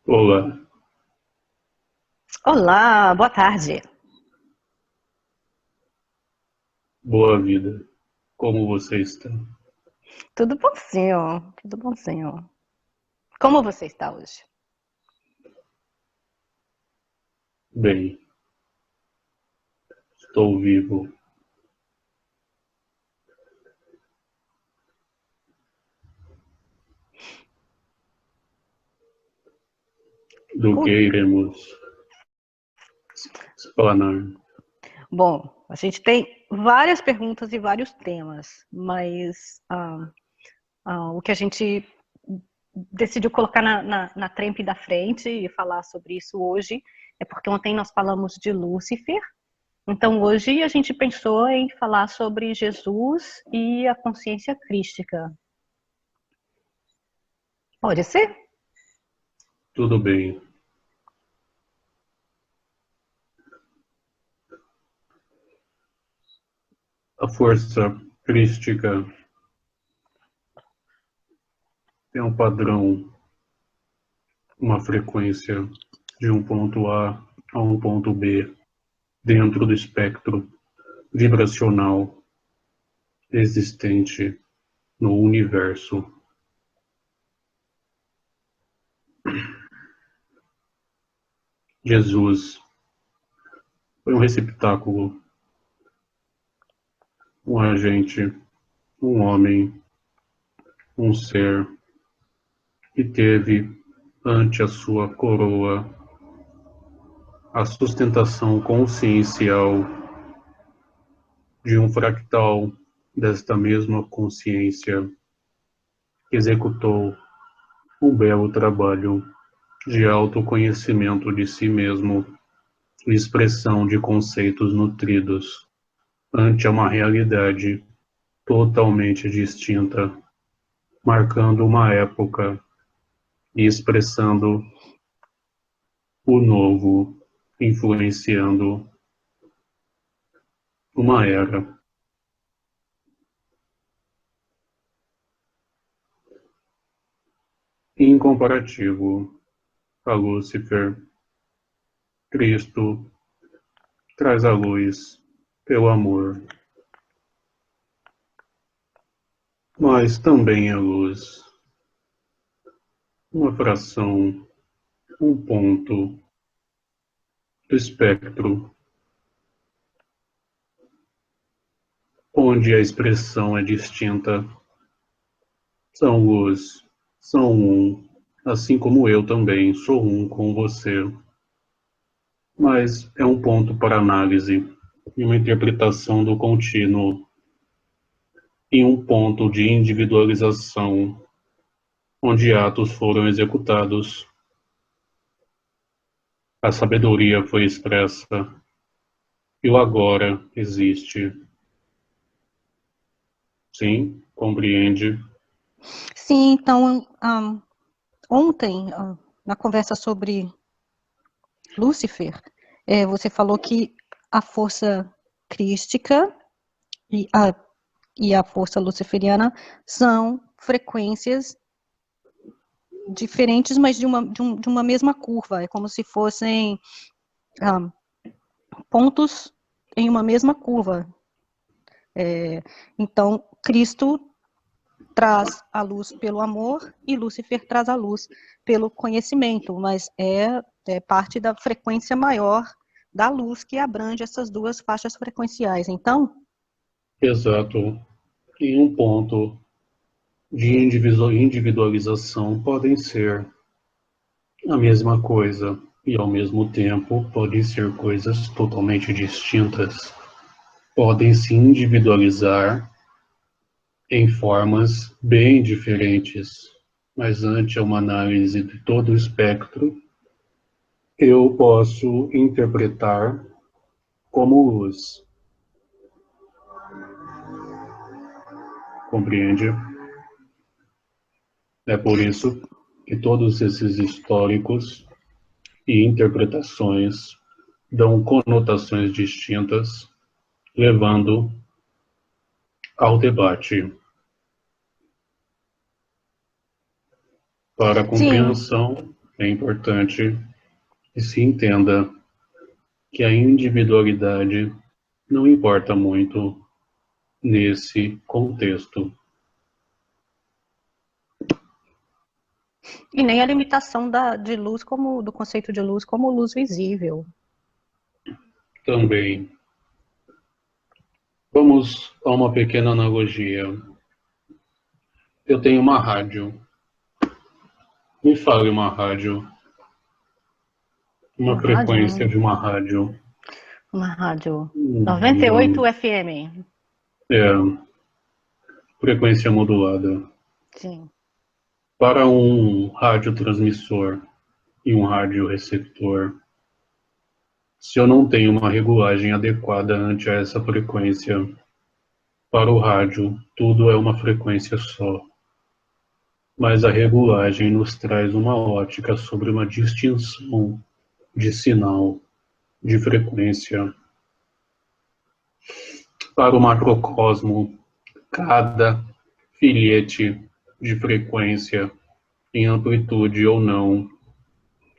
Olá, Olá, boa tarde. boa vida. Como você está? Tudo bonzinho, tudo bonzinho. Como você está hoje? Bem, estou vivo. Do que Por- iremos explanar? Bom, a gente tem várias perguntas e vários temas, mas o que a gente decidiu colocar na trempe da frente e falar sobre isso hoje é porque ontem nós falamos de Lúcifer. Então hoje a gente pensou em falar sobre Jesus e a consciência crística. Pode ser? Tudo bem. A força crística tem um padrão, uma frequência de um ponto a um ponto B dentro do espectro vibracional existente no universo. Jesus foi um receptáculo, um agente, um homem, um ser que teve ante a sua coroa a sustentação consciencial de um fractal desta mesma consciência, que executou um belo trabalho de autoconhecimento de si mesmo e expressão de conceitos nutridos ante uma realidade totalmente distinta, marcando uma época e expressando o novo, influenciando uma era. Em comparativo a Lúcifer, Cristo traz a luz pelo amor, mas também a luz, uma fração, um ponto do espectro, onde a expressão é distinta, são luz, são um, assim como eu também sou um com você, mas é um ponto para análise e uma interpretação do contínuo em um ponto de individualização onde atos foram executados, a sabedoria foi expressa e o agora existe. Sim, compreende? Sim, então, ontem, na conversa sobre Lúcifer, você falou que a força crística e a força luciferiana são frequências diferentes, mas de uma mesma curva. É como se fossem ah, pontos em uma mesma curva. Então, Cristo traz a luz pelo amor e Lúcifer traz a luz pelo conhecimento, mas é parte da frequência maior da luz que abrange essas duas faixas frequenciais. Então, Exato. Em um ponto de individualização podem ser a mesma coisa e ao mesmo tempo podem ser coisas totalmente distintas. Podem se individualizar em formas bem diferentes, mas ante uma análise de todo o espectro, eu posso interpretar como luz. Compreende? É por isso que todos esses históricos e interpretações dão conotações distintas, levando ao debate para a sim, compreensão. É importante que se entenda que a individualidade não importa muito nesse contexto. E nem a limitação de luz como do conceito de luz como luz visível. Também, vamos a uma pequena analogia. Eu tenho uma rádio. Me fale uma rádio, uma Uma rádio, frequência de uma rádio. uma rádio 98 FM. É, frequência modulada. Sim. Para um radiotransmissor e um radioreceptor, se eu não tenho uma regulagem adequada ante essa frequência, para o rádio, tudo é uma frequência só. Mas a regulagem nos traz uma ótica sobre uma distinção de sinal, de frequência. Para o macrocosmo, cada filete de frequência, em amplitude ou não,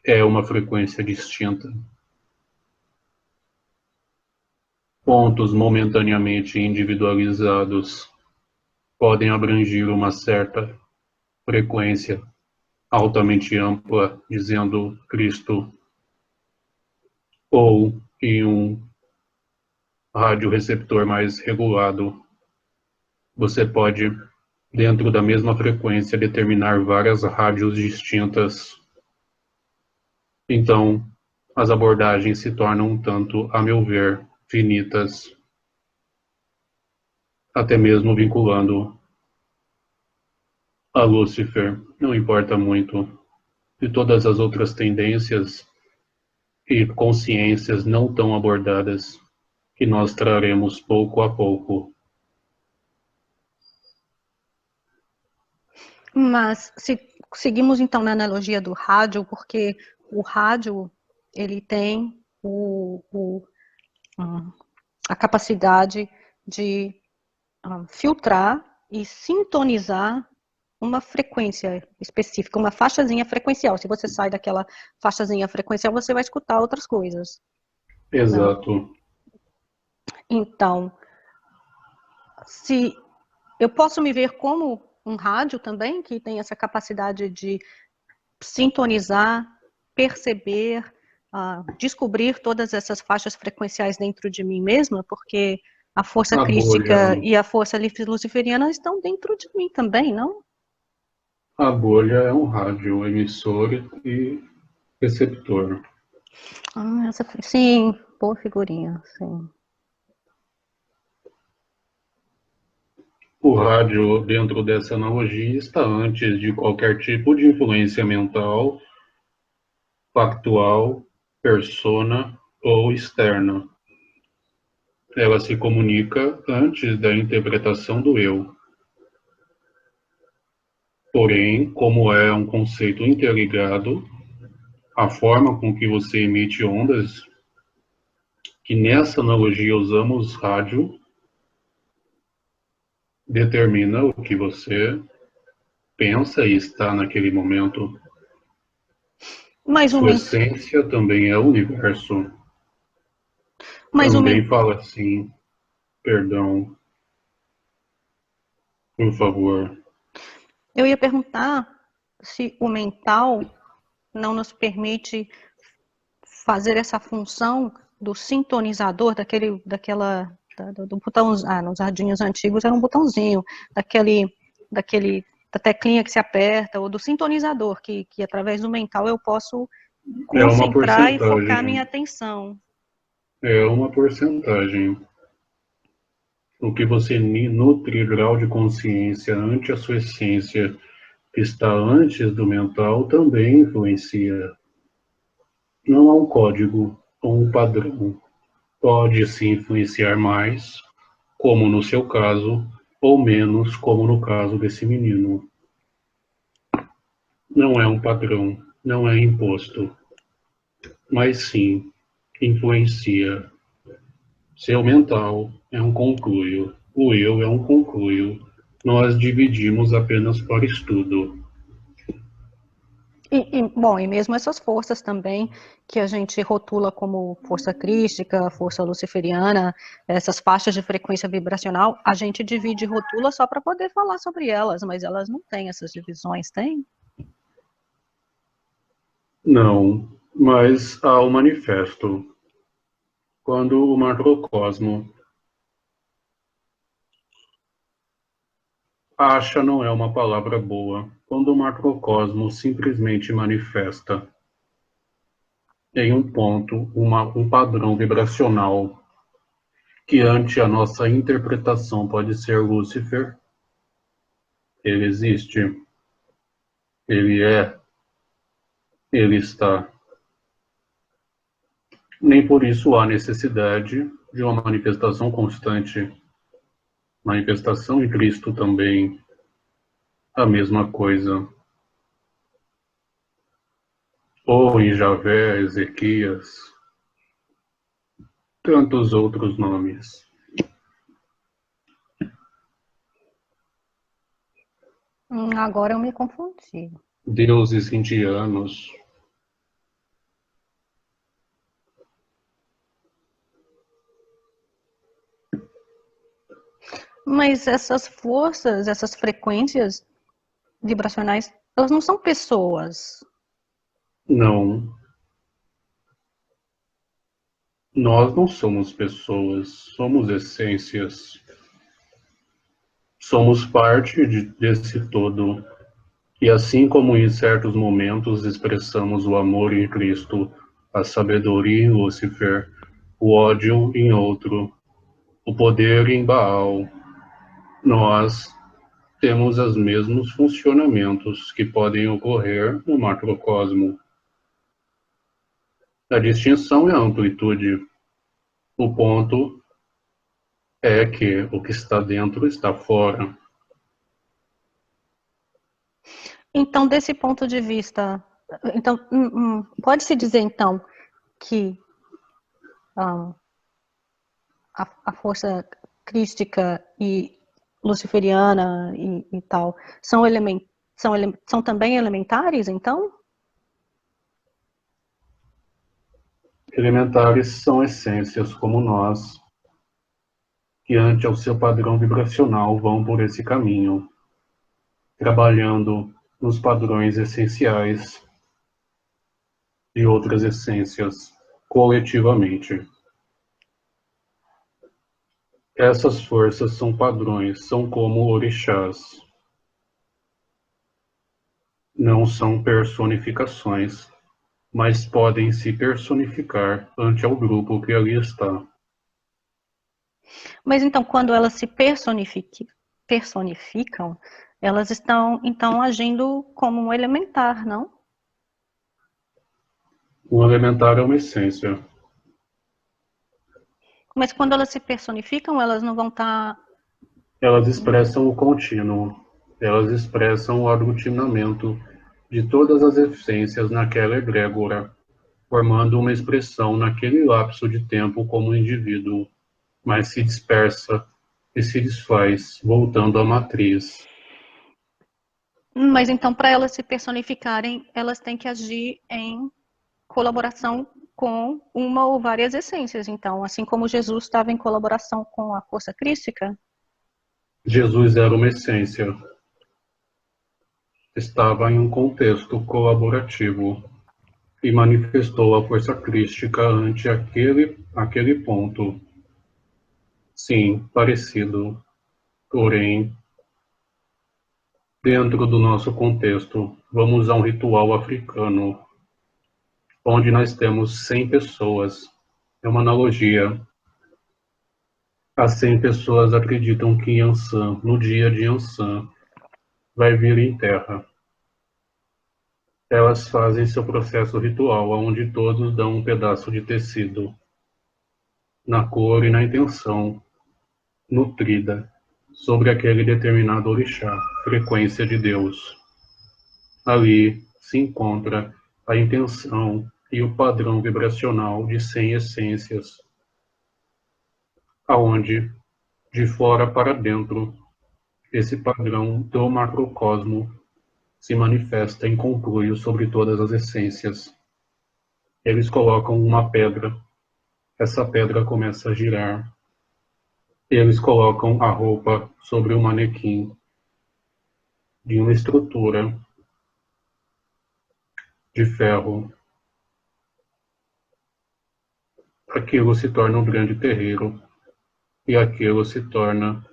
é uma frequência distinta. Pontos momentaneamente individualizados podem abranger uma certa frequência altamente ampla, dizendo Cristo, ou em um radioreceptor mais regulado, você pode, dentro da mesma frequência, determinar várias rádios distintas. Então, as abordagens se tornam um tanto, a meu ver, finitas, até mesmo vinculando a Lúcifer, não importa muito, e todas as outras tendências e consciências não tão abordadas, que nós traremos pouco a pouco. Mas se seguimos então na analogia do rádio, porque o rádio ele tem a capacidade de filtrar e sintonizar uma frequência específica, uma faixazinha frequencial. Se você sai daquela faixazinha frequencial, você vai escutar outras coisas. Exato. Não? Então, se eu posso me ver como um rádio também, que tem essa capacidade de sintonizar, perceber, descobrir todas essas faixas frequenciais dentro de mim mesma, porque a força crística e a força luciferiana estão dentro de mim também, não? A bolha é um rádio emissor e receptor. Sim, boa figurinha, sim. O rádio, dentro dessa analogia, está antes de qualquer tipo de influência mental, factual, persona ou externa. Ela se comunica antes da interpretação do eu. Porém, como é um conceito interligado, a forma com que você emite ondas, que nessa analogia usamos rádio, determina o que você pensa e está naquele momento. Mas Sua essência também é o universo. Também fala assim, perdão, por favor. Eu ia perguntar se o mental não nos permite fazer essa função do sintonizador, do botão, nos radinhos antigos era um botãozinho, da teclinha que se aperta, ou do sintonizador, que através do mental eu posso concentrar e focar minha atenção. É uma porcentagem. O que você nutre grau de consciência ante a sua essência, que está antes do mental, também influencia. Não há um código ou um padrão. Pode se influenciar mais, como no seu caso, ou menos, como no caso desse menino. Não é um padrão, não é imposto, mas sim influencia. Seu mental é um concluio, o eu é um concluio. Nós dividimos apenas para estudo. Bom, e mesmo essas forças também que a gente rotula como força crística, força luciferiana, essas faixas de frequência vibracional, a gente divide e rotula só para poder falar sobre elas, mas elas não têm essas divisões, tem? Não, mas há o manifesto. Quando o macrocosmo acha não é uma palavra boa, quando o macrocosmo simplesmente manifesta em um ponto um padrão vibracional que ante a nossa interpretação pode ser Lúcifer, ele existe, ele é, ele está. Nem por isso há necessidade de uma manifestação constante. Manifestação em Cristo também, a mesma coisa. Ou em Javé, Ezequias, tantos outros nomes. Agora eu me confundi. Deuses indianos. Mas essas forças, essas frequências vibracionais, elas não são pessoas. Não, nós não somos pessoas, somos essências. Somos parte desse todo. E assim como em certos momentos expressamos o amor em Cristo, a sabedoria em Lúcifer, o ódio em outro, o poder em Baal, nós temos os mesmos funcionamentos que podem ocorrer no macrocosmo. A distinção é a amplitude. O ponto é que o que está dentro está fora. Então, desse ponto de vista, então, pode-se dizer então que a força crística e luciferiana e tal são também elementares, então? Elementares são essências como nós, que ante ao seu padrão vibracional vão por esse caminho, trabalhando nos padrões essenciais de outras essências coletivamente. Essas forças são padrões, são como orixás, não são personificações, mas podem se personificar ante ao grupo que ali está. Mas então, quando elas se personificam, elas estão então agindo como um elementar, não? O elementar é uma essência. Mas quando elas se personificam, elas não vão estar. Elas expressam o contínuo, elas expressam o aglutinamento de todas as essências naquela egrégora, formando uma expressão naquele lapso de tempo como indivíduo, mas se dispersa e se desfaz, voltando à matriz. Mas então, para elas se personificarem, elas têm que agir em colaboração com uma ou várias essências. Então, assim como Jesus estava em colaboração com a força crística. Jesus era uma essência, estava em um contexto colaborativo e manifestou a força crística ante aquele ponto. Sim, parecido, porém, dentro do nosso contexto, vamos a um ritual africano, onde nós temos 100 pessoas. É uma analogia. As 100 pessoas acreditam que Yansan, no dia de Yansan, vai vir em terra. Elas fazem seu processo ritual, onde todos dão um pedaço de tecido, na cor e na intenção, nutrida, sobre aquele determinado orixá, frequência de Deus. Ali se encontra a intenção e o padrão vibracional de 100 essências, aonde, de fora para dentro, esse padrão do macrocosmo se manifesta em conluio sobre todas as essências. Eles colocam uma pedra, essa pedra começa a girar. Eles colocam a roupa sobre um manequim de uma estrutura de ferro. Aquilo se torna um grande terreiro e aquilo se torna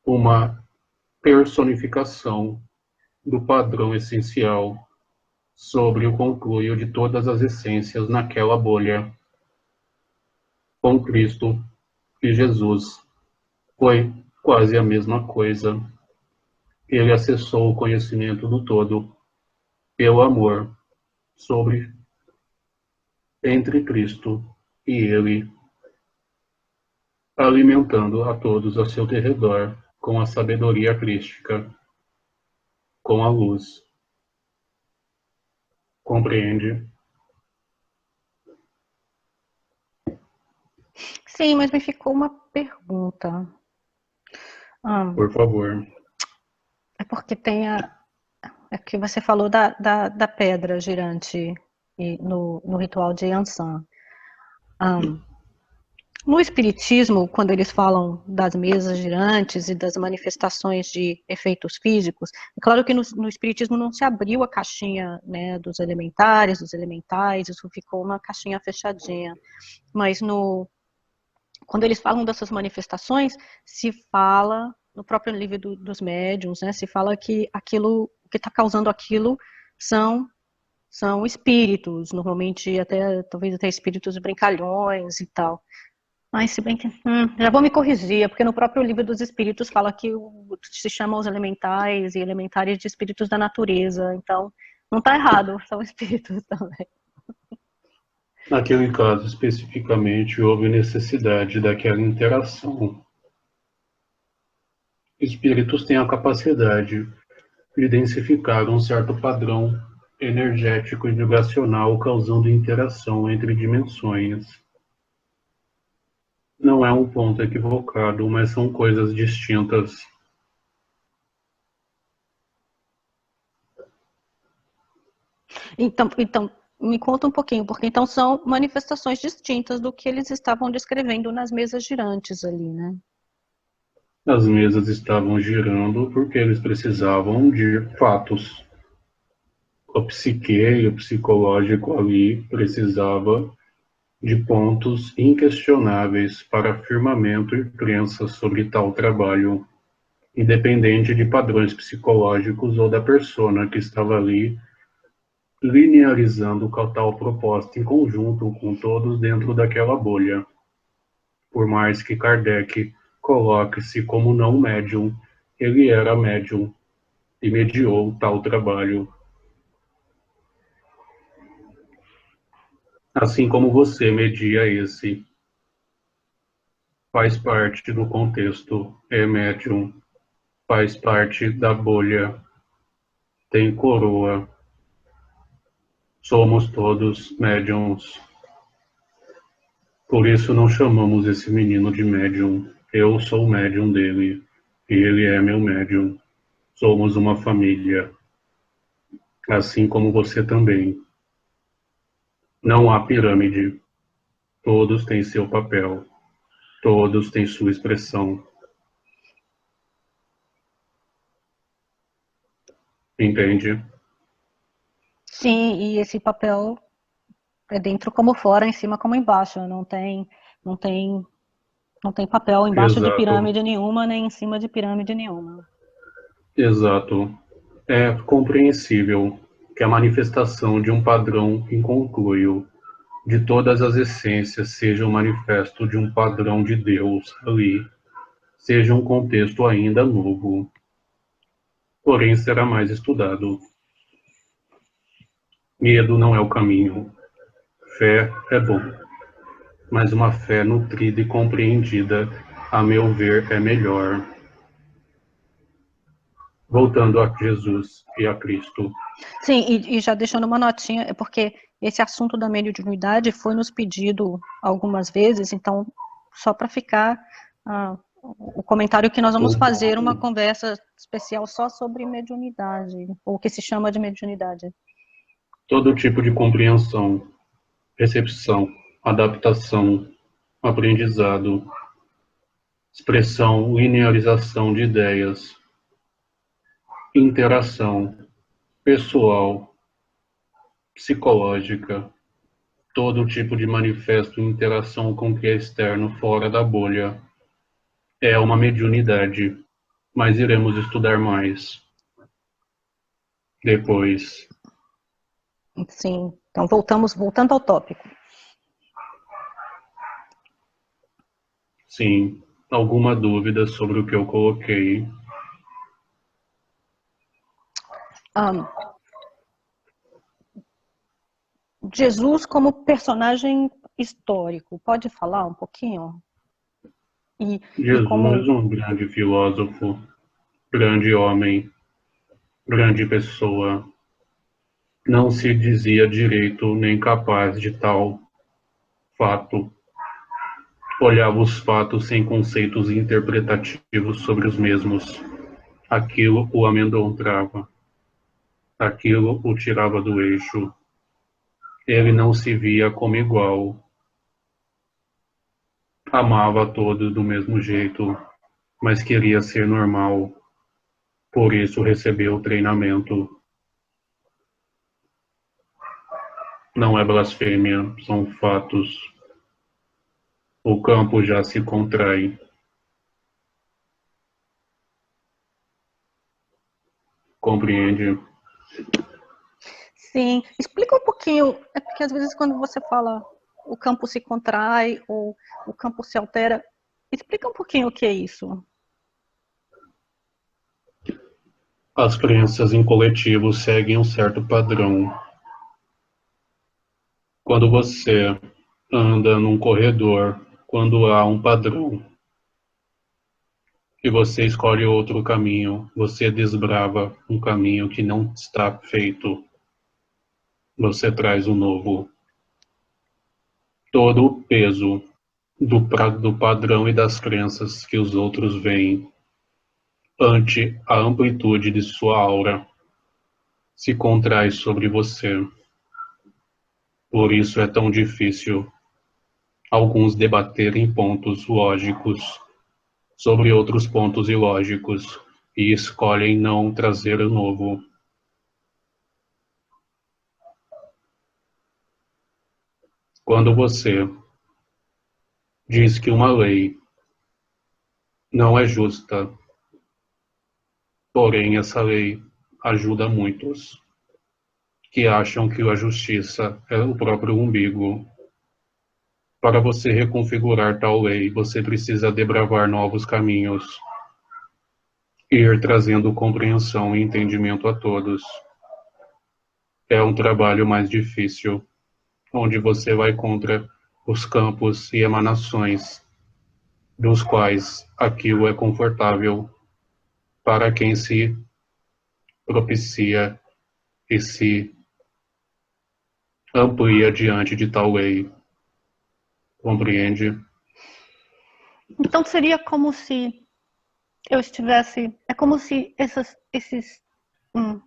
uma personificação do padrão essencial sobre o concluio de todas as essências naquela bolha. Com Cristo e Jesus foi quase a mesma coisa. Ele acessou o conhecimento do todo pelo amor sobre entre Cristo e ele, alimentando a todos ao seu redor com a sabedoria crística, com a luz. Compreende? Sim, mas me ficou uma pergunta. Por favor. É porque tem é que você falou da pedra girante no ritual de Yansan. No Espiritismo, quando eles falam das mesas girantes e das manifestações de efeitos físicos, é claro que no Espiritismo não se abriu a caixinha, né, dos elementares, dos elementais, isso ficou uma caixinha fechadinha. Mas quando eles falam dessas manifestações, se fala, no próprio livro dos médiuns, né, se fala que aquilo, o que está causando aquilo são espíritos, normalmente talvez até espíritos brincalhões e tal. Mas se bem que, já vou me corrigir, porque no próprio livro dos espíritos fala que se chamam os elementais e elementares de espíritos da natureza, então não está errado, são espíritos também. Naquele caso, especificamente, houve necessidade daquela interação. Espíritos têm a capacidade de densificar um certo padrão energético e vibracional, causando interação entre dimensões. Não é um ponto equivocado, mas são coisas distintas. Então, me conta um pouquinho, porque então são manifestações distintas do que eles estavam descrevendo nas mesas girantes ali, né? As mesas estavam girando porque eles precisavam de fatos. O psique e o psicológico ali precisava de pontos inquestionáveis para afirmamento e crença sobre tal trabalho, independente de padrões psicológicos ou da persona que estava ali linearizando tal proposta em conjunto com todos dentro daquela bolha. Por mais que Kardec coloque-se como não médium, ele era médium e mediou tal trabalho. Assim como você media esse, faz parte do contexto, é médium, faz parte da bolha, tem coroa, somos todos médiums. Por isso não chamamos esse menino de médium. Eu sou o médium dele, e ele é meu médium. Somos uma família, assim como você também. Não há pirâmide. Todos têm seu papel. Todos têm sua expressão. Entende? Sim, e esse papel é dentro como fora, em cima como embaixo. Não tem papel embaixo de Exato. pirâmide nenhuma, nem em cima de pirâmide nenhuma. Exato. É compreensível que a manifestação de um padrão inconcluo de todas as essências seja um manifesto de um padrão de Deus ali, seja um contexto ainda novo, porém será mais estudado. Medo não é o caminho. Fé é bom, mas uma fé nutrida e compreendida, a meu ver, é melhor. Voltando a Jesus e a Cristo. Sim, e já deixando uma notinha, é porque esse assunto da mediunidade foi nos pedido algumas vezes, então, só para ficar o comentário que nós vamos Um fazer uma ponto. conversa especial só sobre mediunidade, ou o que se chama de mediunidade. Todo tipo de compreensão, recepção, adaptação, aprendizado, expressão, linearização de ideias, interação pessoal, psicológica, todo tipo de manifesto e interação com o que é externo fora da bolha é uma mediunidade, mas iremos estudar mais depois. Sim, então voltando ao tópico. Sim, alguma dúvida sobre o que eu coloquei? Jesus como personagem histórico, pode falar um pouquinho? E Jesus, como... um grande filósofo, grande homem, grande pessoa, não se dizia direito nem capaz de tal fato. Olhava os fatos sem conceitos interpretativos sobre os mesmos. Aquilo o amedrontava, aquilo o tirava do eixo. Ele não se via como igual. Amava a todos do mesmo jeito, mas queria ser normal. Por isso recebeu treinamento. Não é blasfêmia, são fatos. O campo já se contrai. Compreende? Sim, explica um pouquinho, é porque às vezes quando você fala o campo se contrai ou o campo se altera, explica um pouquinho o que é isso. As crenças em coletivo seguem um certo padrão. Quando você anda num corredor, quando há um padrão e você escolhe outro caminho, você desbrava um caminho que não está feito, você traz um novo. Todo o peso do padrão e das crenças que os outros veem ante a amplitude de sua aura se contrai sobre você. Por isso é tão difícil alguns debaterem pontos lógicos sobre outros pontos ilógicos e escolhem não trazer o novo. Quando você diz que uma lei não é justa, porém essa lei ajuda muitos que acham que a justiça é o próprio umbigo. Para você reconfigurar tal lei, você precisa desbravar novos caminhos e ir trazendo compreensão e entendimento a todos. É um trabalho mais difícil, onde você vai contra os campos e emanações dos quais aquilo é confortável para quem se propicia e se amplia diante de tal lei. Compreende? Então seria como se eu estivesse, é como se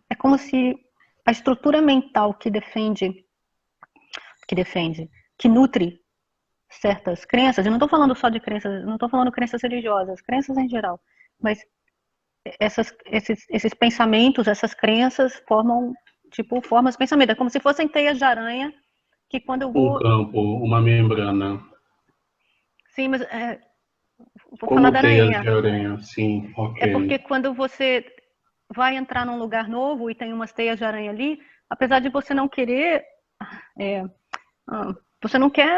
é como se a estrutura mental que nutre certas crenças, eu não estou falando só de crenças, não estou falando crenças religiosas, crenças em geral, mas esses pensamentos, essas crenças formam, tipo, formas de pensamento, é como se fossem teias de aranha, que quando eu Um vou... campo, uma membrana, Sim, mas vou falar como da teias de aranha. aranha, sim, É porque ok. quando você vai entrar num lugar novo e tem umas teias de aranha ali, apesar de você não querer, é, você não quer,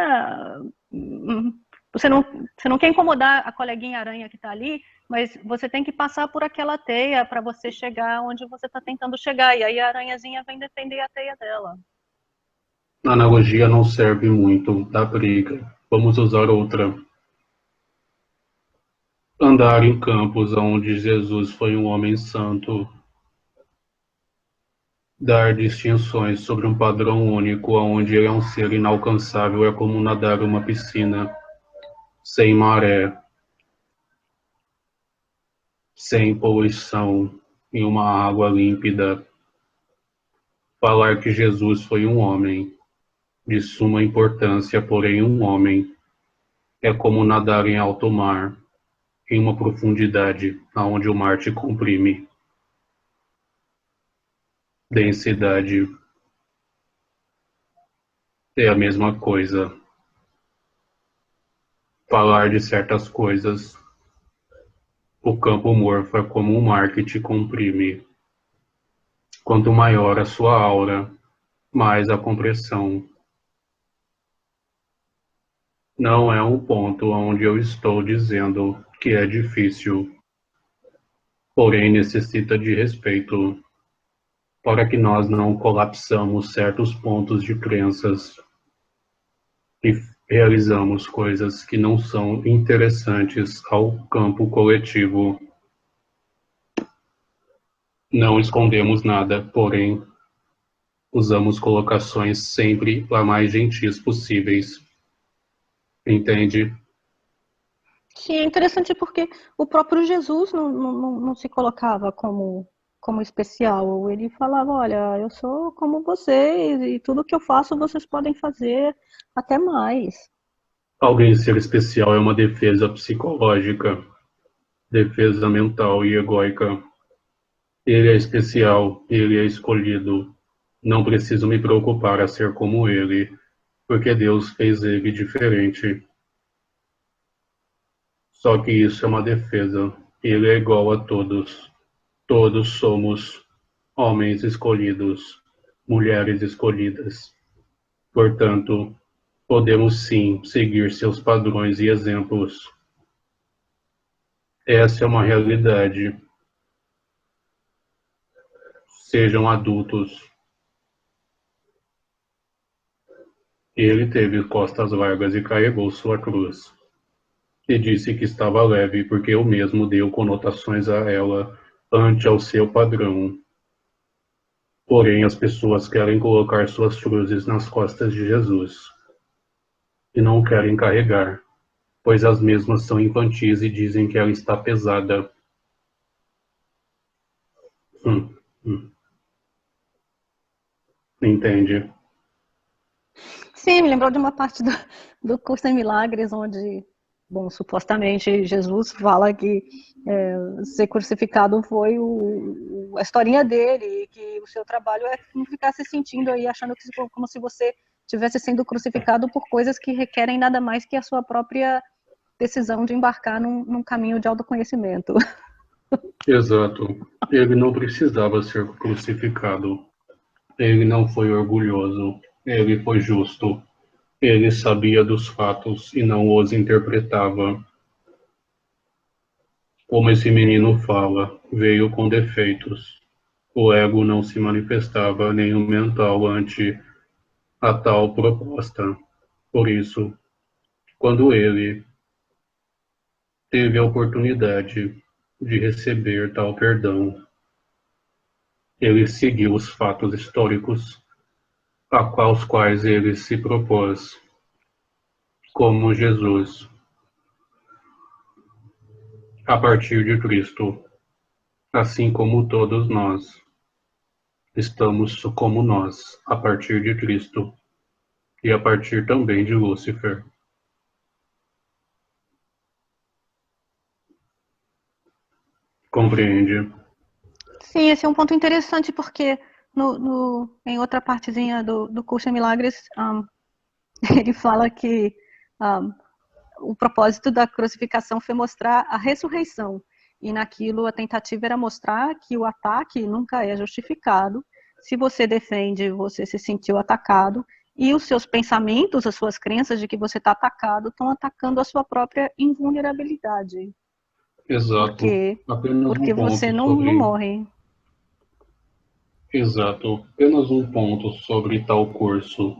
você não quer incomodar a coleguinha aranha que está ali, mas você tem que passar por aquela teia para você chegar onde você está tentando chegar, e aí a aranhazinha vem defender a teia dela. A analogia não serve muito, dá briga. Vamos usar outra. Andar em campos onde Jesus foi um homem santo, dar distinções sobre um padrão único onde ele é um ser inalcançável é como nadar uma piscina sem maré. sem poluição, em uma água límpida. Falar que Jesus foi um homem de suma importância, porém um homem, é como nadar em alto mar, em uma profundidade aonde o mar te comprime. Densidade é a mesma coisa. Falar de certas coisas, o campo morfo é como um mar que te comprime. Quanto maior a sua aura, mais a compressão. Não é um ponto onde eu estou dizendo que é difícil, porém necessita de respeito, para que nós não colapsamos certos pontos de crenças e realizamos coisas que não são interessantes ao campo coletivo. Não escondemos nada, porém usamos colocações sempre a mais gentis possíveis. Entende? Sim, é interessante porque o próprio Jesus não se colocava como especial. Ele falava, olha, eu sou como vocês e tudo que eu faço vocês podem fazer até mais. Alguém ser especial é uma defesa psicológica, defesa mental e egóica. Ele é especial, ele é escolhido. Não preciso me preocupar a ser como ele, porque Deus fez ele diferente. Só que isso é uma defesa. Ele é igual a todos. Todos somos homens escolhidos, mulheres escolhidas. Portanto, podemos sim seguir seus padrões e exemplos. Essa é uma realidade. Sejam adultos. Ele teve costas largas e carregou sua cruz. E disse que estava leve, porque eu mesmo deu conotações a ela ante ao seu padrão. Porém, as pessoas querem colocar suas cruzes nas costas de Jesus. E não querem carregar, pois as mesmas são infantis e dizem que ela está pesada. Hum, hum. Entende? Sim, me lembrou de uma parte do Curso em Milagres, onde, bom, supostamente Jesus fala que ser crucificado foi a historinha dele, e que o seu trabalho é não ficar se sentindo aí, achando que como se você estivesse sendo crucificado por coisas que requerem nada mais que a sua própria decisão de embarcar num caminho de autoconhecimento. Exato. Ele não precisava ser crucificado. Ele não foi orgulhoso. Ele foi justo. Ele sabia dos fatos e não os interpretava. Como esse menino fala, veio com defeitos. O ego não se manifestava, nem o mental ante a tal proposta. Por isso, quando ele teve a oportunidade de receber tal perdão, ele seguiu os fatos históricos aos quais ele se propôs, como Jesus, a partir de Cristo, assim como todos nós estamos como nós, a partir de Cristo e a partir também de Lúcifer. Compreende? Sim, esse é um ponto interessante, porque em outra partezinha do Curso em Milagres, ele fala que o propósito da crucificação foi mostrar a ressurreição. E naquilo a tentativa era mostrar que o ataque nunca é justificado. Se você defende, você se sentiu atacado, e os seus pensamentos, as suas crenças de que você está atacado, estão atacando a sua própria invulnerabilidade. Exato. Apenas Porque um você ponto não sobre. morre. Exato. Apenas um ponto sobre tal curso.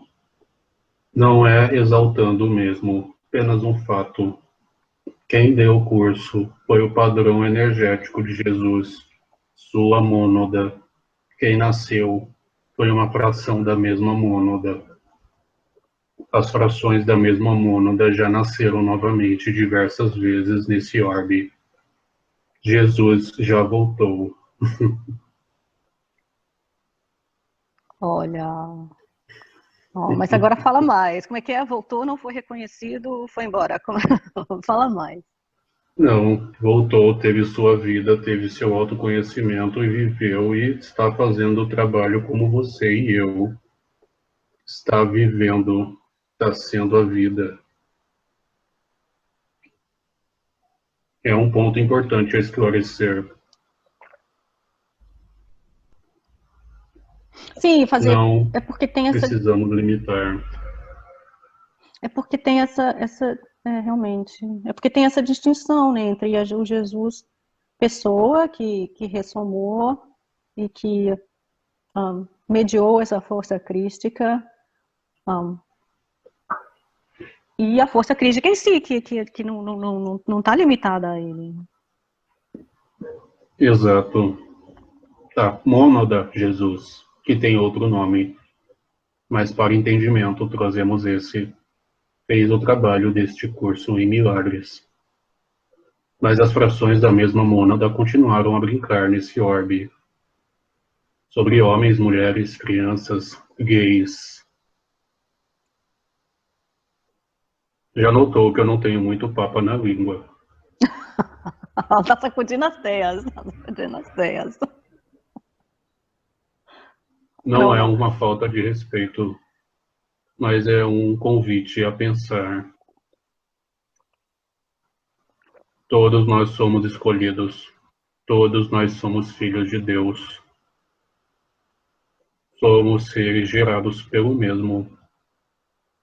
Não é exaltando mesmo, apenas um fato. Quem deu o curso foi o padrão energético de Jesus, sua mônada. Quem nasceu foi uma fração da mesma mônada. As frações da mesma mônada já nasceram novamente diversas vezes nesse orbe. Jesus já voltou. Olha. Oh, mas agora fala mais. Como é que é? Voltou, não foi reconhecido, foi embora. Fala mais. Não, voltou, teve sua vida, teve seu autoconhecimento e viveu e está fazendo o trabalho como você e eu. Está vivendo, está sendo a vida. É um ponto importante a esclarecer. Sim, fazer. Não É porque tem essa. precisamos limitar. É porque tem realmente. É porque tem essa distinção, né, entre o Jesus pessoa que ressomou e que mediou essa força crística, e a força crística em si, que não está limitada a ele. Exato. Tá, mônada, Jesus, que tem outro nome, mas para entendimento trazemos esse. Fez o trabalho deste curso em milagres. Mas as frações da mesma mônada continuaram a brincar nesse orbe. Sobre homens, mulheres, crianças, gays. Já notou que eu não tenho muito papa na língua. Tá sacudindo as teias, tá sacudindo as teias. Não é uma falta de respeito, mas é um convite a pensar. Todos nós somos escolhidos. Todos nós somos filhos de Deus. Somos seres gerados pelo mesmo,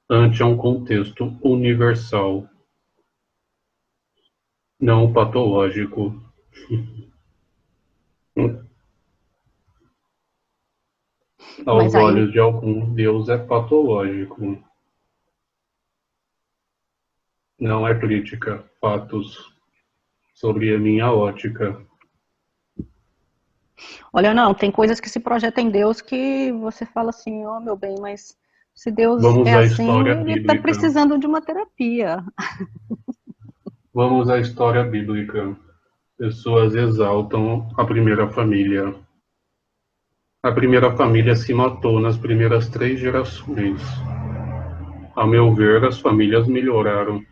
ante um contexto universal, não patológico. Aos Mas aí, olhos de alguns, Deus é patológico. Não é crítica, fatos sobre a minha ótica. olha, não, tem coisas que se projetam em Deus que você fala assim, oh meu bem, mas se Deus Vamos é à assim, história ele está bíblica. precisando de uma terapia. Vamos à história bíblica. Pessoas exaltam a primeira família. A primeira família se matou nas primeiras 3 gerações. A meu ver, as famílias melhoraram.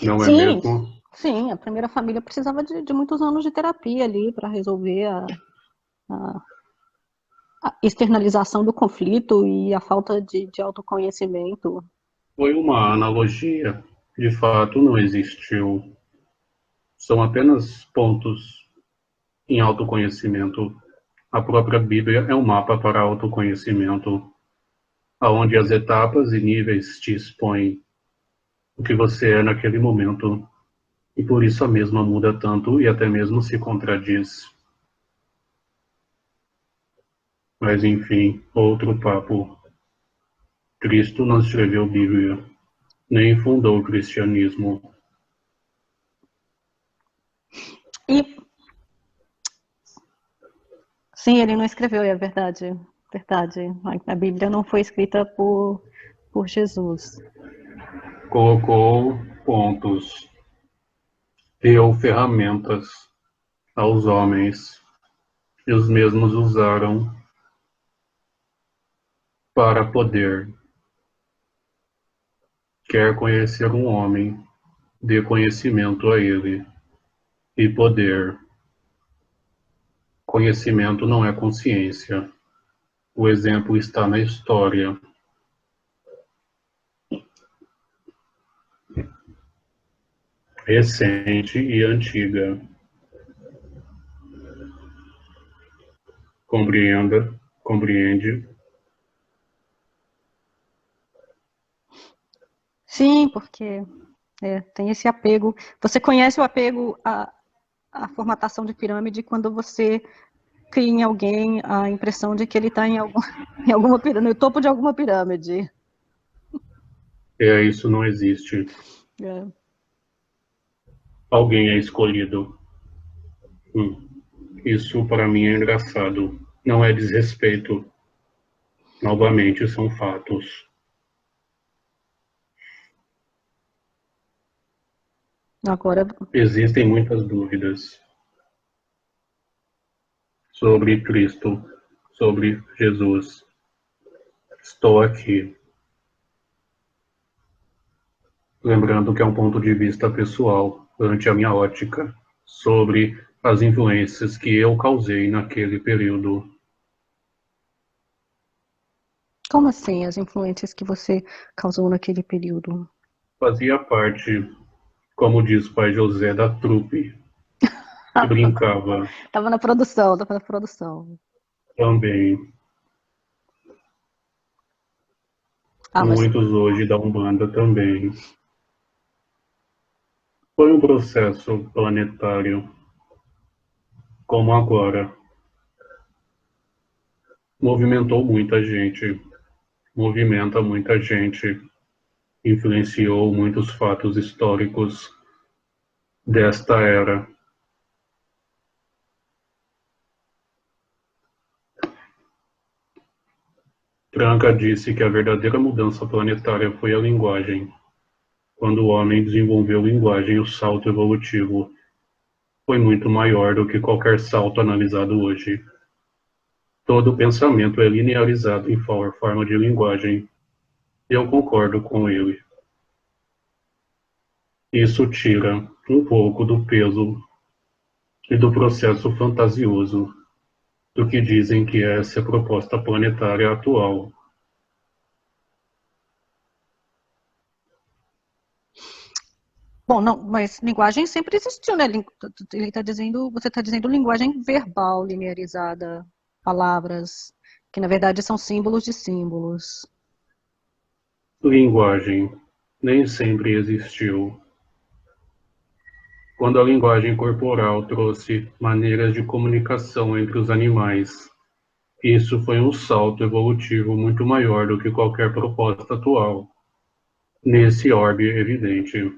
Não é Sim, mesmo? sim, a primeira família precisava de muitos anos de terapia ali para resolver a externalização do conflito e a falta de autoconhecimento. Foi uma analogia. De fato, não existiu. São apenas pontos em autoconhecimento. A própria Bíblia é um mapa para autoconhecimento, aonde as etapas e níveis te expõem o que você é naquele momento, e por isso a mesma muda tanto e até mesmo se contradiz. Mas enfim, outro papo. Cristo não escreveu Bíblia, nem fundou o cristianismo. E sim, ele não escreveu, é verdade, verdade. A Bíblia não foi escrita por Jesus. Colocou pontos, deu ferramentas aos homens, e os mesmos usaram para poder. Quer conhecer um homem, dê conhecimento a ele, e poder. Conhecimento não é consciência. O exemplo está na história. Recente e antiga. Compreenda, compreende. Sim, porque tem esse apego. Você conhece o apego à formatação de pirâmide quando você cria em alguém a impressão de que ele está em alguma pirâmide, no topo de alguma pirâmide. Isso não existe. É. Alguém é escolhido. Isso para mim é engraçado. Não é desrespeito. Novamente, são fatos. Agora, Existem muitas dúvidas sobre Cristo, sobre Jesus. Estou aqui. Lembrando que é um ponto de vista pessoal, ante a minha ótica, sobre as influências que eu causei naquele período. como assim as influências que você causou naquele período? Fazia parte, como diz o pai José, da trupe, que brincava Tava na produção. também. Ah, mas Muitos hoje da Umbanda também. Foi um processo planetário, como agora. Movimentou muita gente, movimenta muita gente, influenciou muitos fatos históricos desta era. Franca disse que a verdadeira mudança planetária foi a linguagem. Quando o homem desenvolveu linguagem, o salto evolutivo foi muito maior do que qualquer salto analisado hoje. Todo pensamento é linearizado em forma de linguagem. Eu concordo com ele. Isso tira um pouco do peso e do processo fantasioso do que dizem que é essa proposta planetária atual. bom, não, mas linguagem sempre existiu, né? Ele tá dizendo, você está dizendo linguagem verbal, linearizada, palavras, que na verdade são símbolos de símbolos. Linguagem nem sempre existiu. Quando a linguagem corporal trouxe maneiras de comunicação entre os animais, isso foi um salto evolutivo muito maior do que qualquer proposta atual, nesse orbe evidente.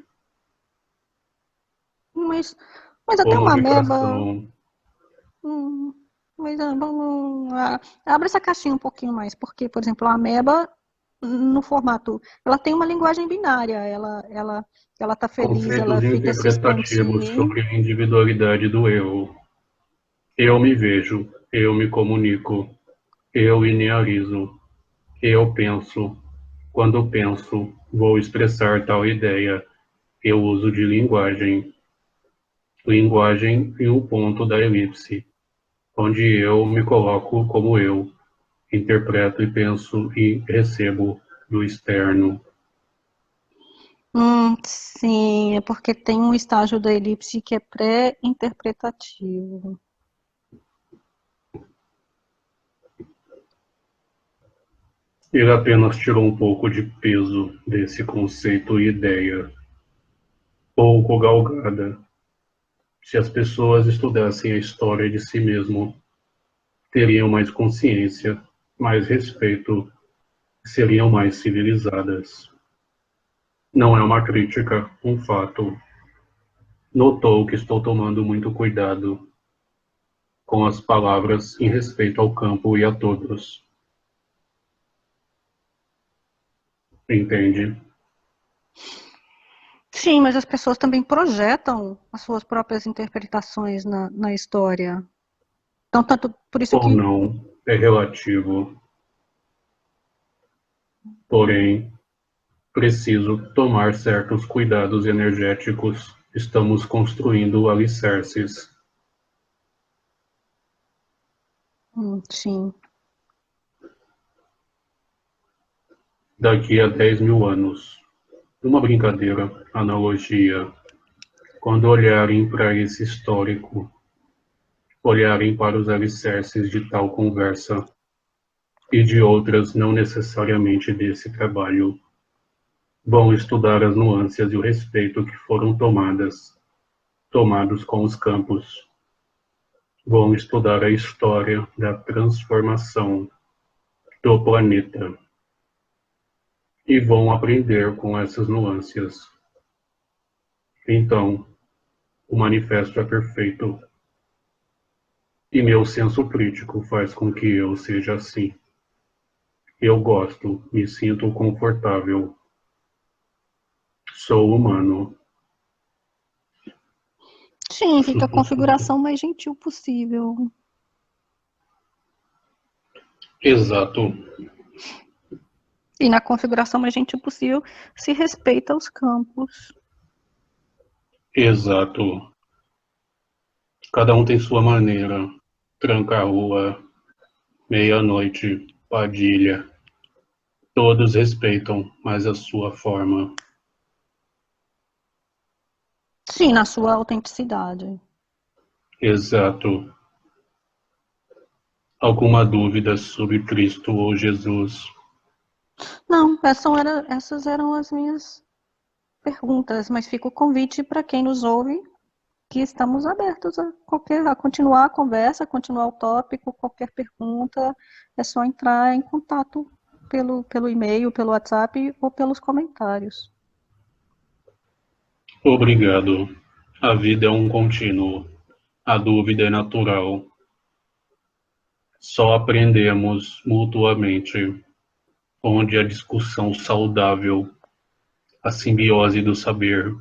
Mas, mas até uma ameba. Comunicação, hum, vamos. Abre essa caixinha um pouquinho mais, porque, por exemplo, a ameba, no formato. Ela tem uma linguagem binária, ela tá feliz, ela conceitos fica se interpretativos expandir. sobre a individualidade do eu. Eu me vejo, eu me comunico, eu linearizo, eu penso. Quando penso, vou expressar tal ideia. Eu uso de linguagem. Linguagem em um ponto da elipse, onde eu me coloco como eu, interpreto e penso e recebo do externo. Sim, é porque tem um estágio da elipse que é pré-interpretativo. Ele apenas tirou um pouco de peso desse conceito e ideia, pouco galgada. Se as pessoas estudassem a história de si mesmo, teriam mais consciência, mais respeito, seriam mais civilizadas. Não é uma crítica, um fato. Notou que estou tomando muito cuidado com as palavras em respeito ao campo e a todos. Entende? Sim, mas as pessoas também projetam as suas próprias interpretações na história. Então, tanto por isso Ou que. não, é relativo. Porém, preciso tomar certos cuidados energéticos. Estamos construindo alicerces. Sim. Daqui a 10 mil anos. Uma brincadeira, analogia. Quando olharem para esse histórico, olharem para os alicerces de tal conversa e de outras não necessariamente desse trabalho, vão estudar as nuances e o respeito que foram tomados com os campos. Vão estudar a história da transformação do planeta e vão aprender com essas nuances. Então, o manifesto é perfeito e meu senso crítico faz com que eu seja assim. Eu gosto, me sinto confortável. Sou humano. Sim, fica a configuração mais gentil possível. Exato. E na configuração mais gentil possível se respeita os campos. Exato. Cada um tem sua maneira. Tranca-rua, meia-noite, Padilha. Todos respeitam, mas a sua forma. Sim, na sua autenticidade. Exato. Alguma dúvida sobre Cristo ou Jesus? Não, essas eram as minhas perguntas, mas fica o convite para quem nos ouve que estamos abertos a continuar a conversa, a continuar o tópico, qualquer pergunta, é só entrar em contato pelo e-mail, pelo WhatsApp ou pelos comentários. Obrigado. A vida é um contínuo. A dúvida é natural. Só aprendemos mutuamente, onde a discussão saudável, a simbiose do saber,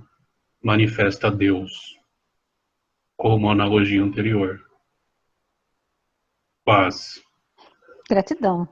manifesta Deus, como a analogia anterior. Paz. Gratidão.